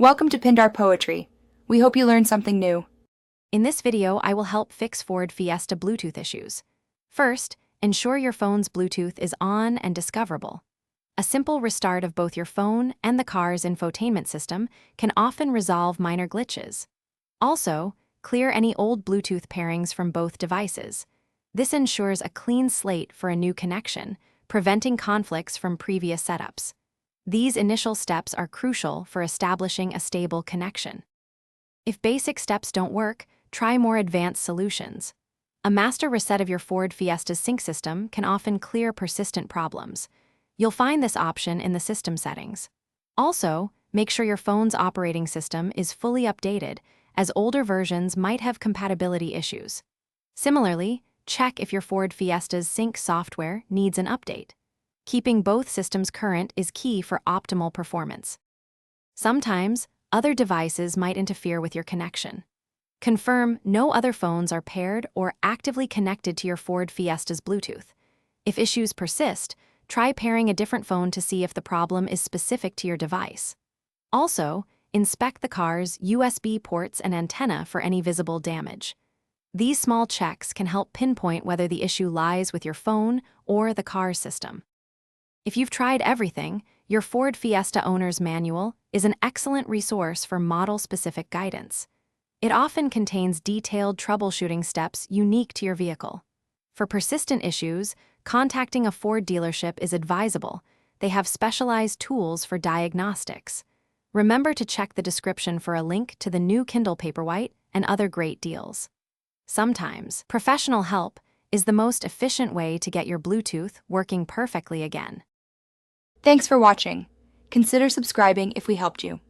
Welcome to Pindar Poetry. We hope you learned something new. In this video, I will help fix Ford Fiesta Bluetooth issues. First, ensure your phone's Bluetooth is on and discoverable. A simple restart of both your phone and the car's infotainment system can often resolve minor glitches. Also, clear any old Bluetooth pairings from both devices. This ensures a clean slate for a new connection, preventing conflicts from previous setups. These initial steps are crucial for establishing a stable connection. If basic steps don't work, try more advanced solutions. A master reset of your Ford Fiesta's sync system can often clear persistent problems. You'll find this option in the system settings. Also, make sure your phone's operating system is fully updated, as older versions might have compatibility issues. Similarly, check if your Ford Fiesta's sync software needs an update. Keeping both systems current is key for optimal performance. Sometimes, other devices might interfere with your connection. Confirm no other phones are paired or actively connected to your Ford Fiesta's Bluetooth. If issues persist, try pairing a different phone to see if the problem is specific to your device. Also, inspect the car's USB ports and antenna for any visible damage. These small checks can help pinpoint whether the issue lies with your phone or the car's system. If you've tried everything, your Ford Fiesta Owner's Manual is an excellent resource for model-specific guidance. It often contains detailed troubleshooting steps unique to your vehicle. For persistent issues, contacting a Ford dealership is advisable. They have specialized tools for diagnostics. Remember to check the description for a link to the new Kindle Paperwhite and other great deals. Sometimes, professional help is the most efficient way to get your Bluetooth working perfectly again. Thanks for watching. Consider subscribing if we helped you.